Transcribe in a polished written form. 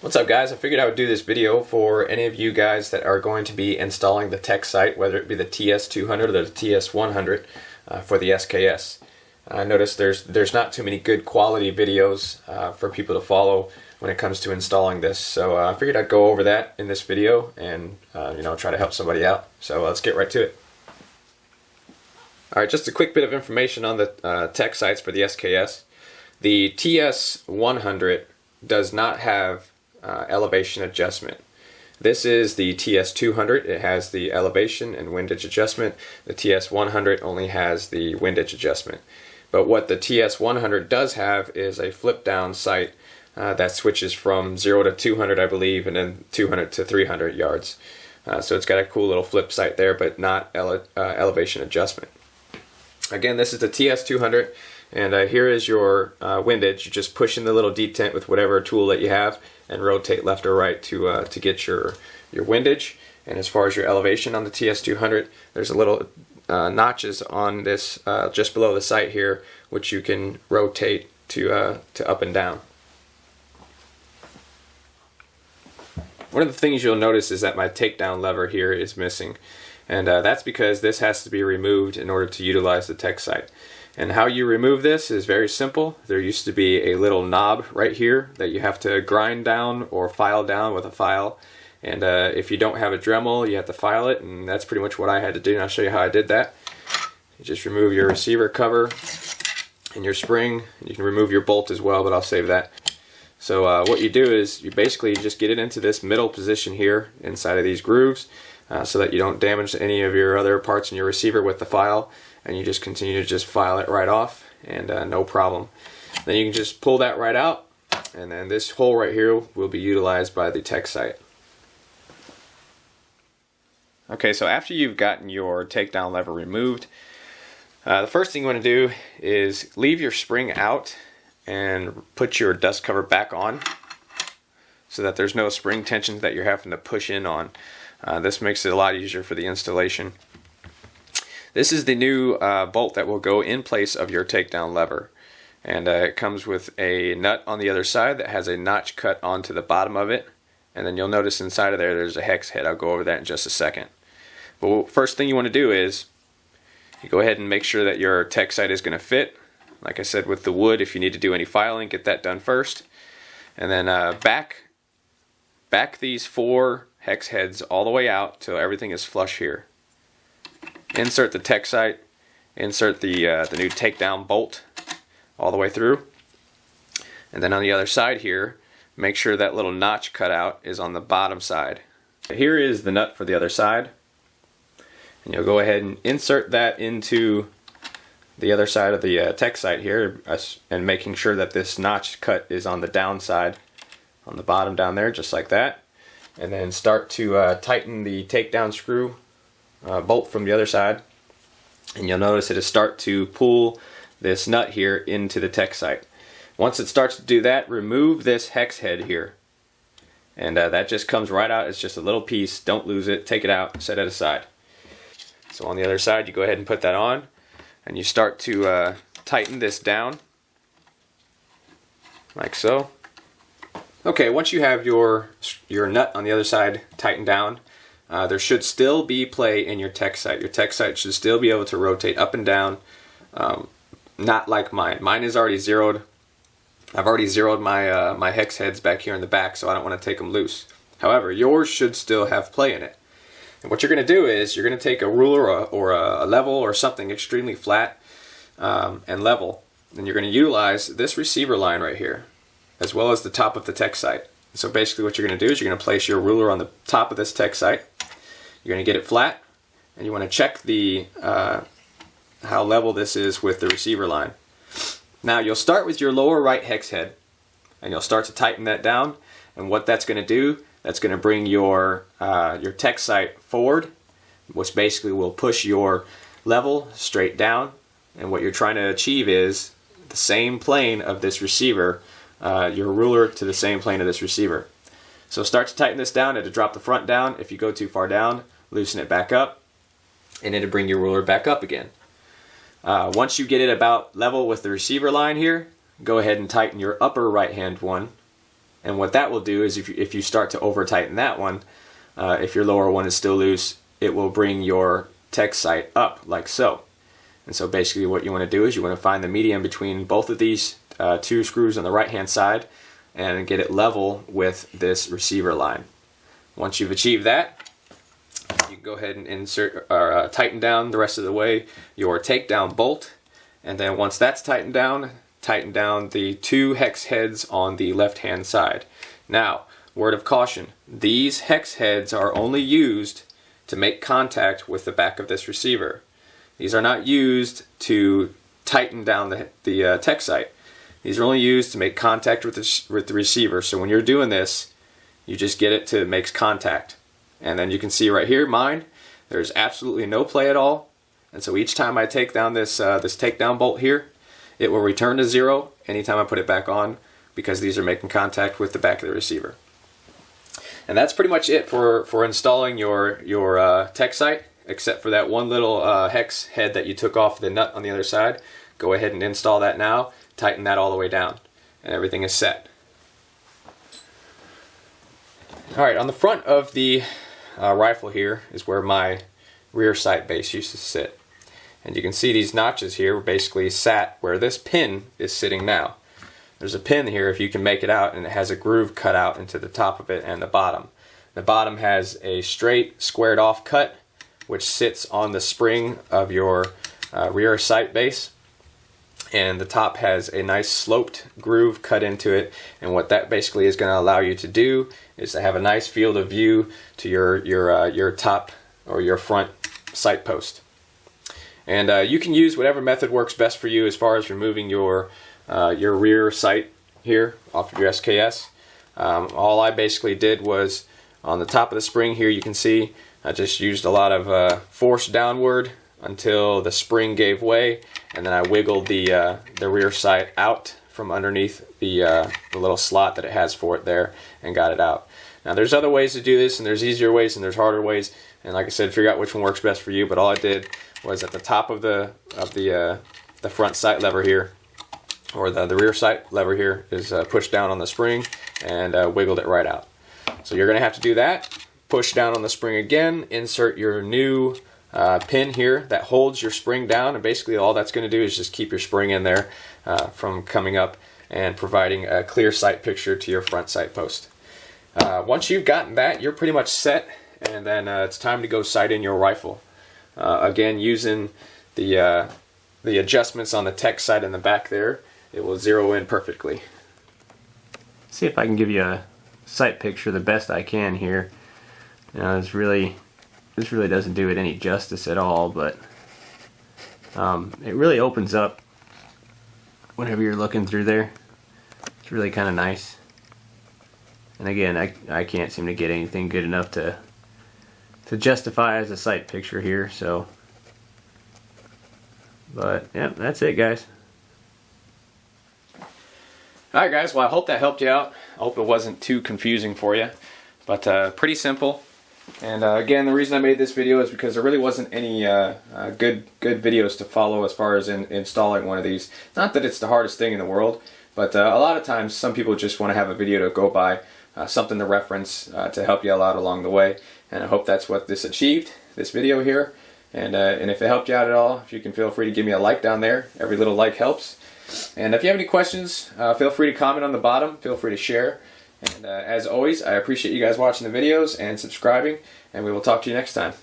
What's up, guys? I figured I would do this video for any of you guys that are going to be installing the Tech site, whether it be the TS200 or the TS100 for the SKS. I noticed there's not too many good quality videos for people to follow when it comes to installing this, so I figured I'd go over that in this video and try to help somebody out. So let's get right to it. Alright, just a quick bit of information on the Tech sites for the SKS. The TS100 does not have elevation adjustment. This is the TS200. It has the elevation and windage adjustment. The TS100 only has the windage adjustment. But what the TS100 does have is a flip down sight that switches from 0 to 200, I believe, and then 200 to 300 yards. So it's got a cool little flip sight there, but not elevation adjustment. Again, this is the TS200, and here is your windage. You just push in the little detent with whatever tool that you have and rotate left or right to get your windage. And as far as your elevation on the TS200, there's a little notches on this just below the sight here, which you can rotate to up and down. One of the things you'll notice is that my takedown lever here is missing, and that's because this has to be removed in order to utilize the Tech site. And how you remove this is very simple. There used to be a little knob right here that you have to grind down or file down with a file, and if you don't have a Dremel, you have to file it, and that's pretty much what I had to do, and I'll show you how I did that. You just remove your receiver cover and your spring. You can remove your bolt as well, but I'll save that. So what you do is you basically just get it into this middle position here inside of these grooves so that you don't damage any of your other parts in your receiver with the file, and you just continue to just file it right off, and no problem. Then you can just pull that right out, and then this hole right here will be utilized by the Tech site. Okay, so after you've gotten your takedown lever removed, the first thing you want to do is leave your spring out and put your dust cover back on so that there's no spring tension that you're having to push in on. This makes it a lot easier for the installation. This is the new bolt that will go in place of your takedown lever, and it comes with a nut on the other side that has a notch cut onto the bottom of it, and then you'll notice inside of there's a hex head. I'll go over that in just a second. But first thing you want to do is you go ahead and make sure that your Tech site is going to fit. Like I said, with the wood, if you need to do any filing, get that done first, and then back these 4 hex heads all the way out till everything is flush here. Insert the Tech site, insert the new takedown bolt all the way through, and then on the other side here, make sure that little notch cut out is on the bottom side. Here is the nut for the other side, and you'll go ahead and insert that into the other side of the Tech site here, and making sure that this notch cut is on the down side, on the bottom down there, just like that. And then start to tighten the takedown screw bolt from the other side, and you'll notice it'll start to pull this nut here into the Tech site. Once it starts to do that, remove this hex head here, and that just comes right out. It's just a little piece. Don't lose it. Take it out, set it aside. So on the other side, you go ahead and put that on, and you start to tighten this down like so. Okay, once you have your nut on the other side tightened down, there should still be play in your Tech site. Your Tech site should still be able to rotate up and down, not like mine. Mine is already zeroed. I've already zeroed my my hex heads back here in the back, so I don't want to take them loose. However, yours should still have play in it. And what you're going to do is you're going to take a ruler or a level or something extremely flat and level, and you're going to utilize this receiver line right here, as well as the top of the Tech site. So basically what you're going to do is you're going to place your ruler on the top of this Tech site. You're going to get it flat, and you want to check the how level this is with the receiver line. Now you'll start with your lower right hex head, and you'll start to tighten that down, and what that's going to do, that's going to bring your Tech site forward, which basically will push your level straight down, and what you're trying to achieve is the same plane of this receiver, your ruler to the same plane of this receiver. So start to tighten this down, it'll drop the front down. If you go too far down, loosen it back up, and it'll bring your ruler back up again. Once you get it about level with the receiver line here, go ahead and tighten your upper right hand one, And what that will do is if you start to over tighten that one, if your lower one is still loose, it will bring your tech sight up like so. And so basically what you want to do is you want to find the medium between both of these two screws on the right hand side and get it level with this receiver line. Once you've achieved that, you can go ahead and insert or tighten down the rest of the way your takedown bolt, and then once that's tighten down the 2 hex heads on the left hand side. Now, word of caution, these hex heads are only used to make contact with the back of this receiver. These are not used to tighten down the tech sight. These are only used to make contact with the receiver. So when you're doing this, you just get it to make contact. And then you can see right here, mine, there's absolutely no play at all. And so each time I take down this takedown bolt here, it will return to 0 anytime I put it back on, because these are making contact with the back of the receiver. And that's pretty much it for installing your tech sight, except for that one little hex head that you took off the nut on the other side. Go ahead and install that now, tighten that all the way down, and everything is set. Alright, on the front of the rifle here is where my rear sight base used to sit. And you can see these notches here basically sat where this pin is sitting now. There's a pin here, if you can make it out, and it has a groove cut out into the top of it and the bottom. The bottom has a straight, squared off cut, which sits on the spring of your rear sight base. And the top has a nice sloped groove cut into it. And what that basically is going to allow you to do is to have a nice field of view to your top or your front sight post. And you can use whatever method works best for you as far as removing your rear sight here off of your SKS. All I basically did was on the top of the spring here, you can see I just used a lot of force downward until the spring gave way, and then I wiggled the rear sight out from underneath the little slot that it has for it there and got it out. Now there's other ways to do this, and there's easier ways and there's harder ways, and like I said, figure out which one works best for you. But all I did was at the top of the front sight lever here, or the rear sight lever here, is pushed down on the spring and wiggled it right out. So you're going to have to do that. Push down on the spring again, insert your new pin here that holds your spring down, and basically all that's going to do is just keep your spring in there from coming up and providing a clear sight picture to your front sight post. Once you've gotten that, you're pretty much set, and then it's time to go sight in your rifle. Again, using the adjustments on the tech sight in the back there, it will zero in perfectly. See if I can give you a sight picture the best I can here. Now this really doesn't do it any justice at all, but it really opens up whenever you're looking through there. It's really kind of nice. And again, I can't seem to get anything good enough to justify as a sight picture here, so. But yeah, that's it, guys. Alright guys, well I hope that helped you out. I hope it wasn't too confusing for you. But pretty simple. And again, the reason I made this video is because there really wasn't any good videos to follow as far as installing one of these. Not that it's the hardest thing in the world, but a lot of times some people just want to have a video to go by, something to reference to help you out along the way. And I hope that's what this achieved, this video here. And if it helped you out at all, if you can feel free to give me a like down there. Every little like helps. And if you have any questions, feel free to comment on the bottom. Feel free to share. And as always, I appreciate you guys watching the videos and subscribing, and we will talk to you next time.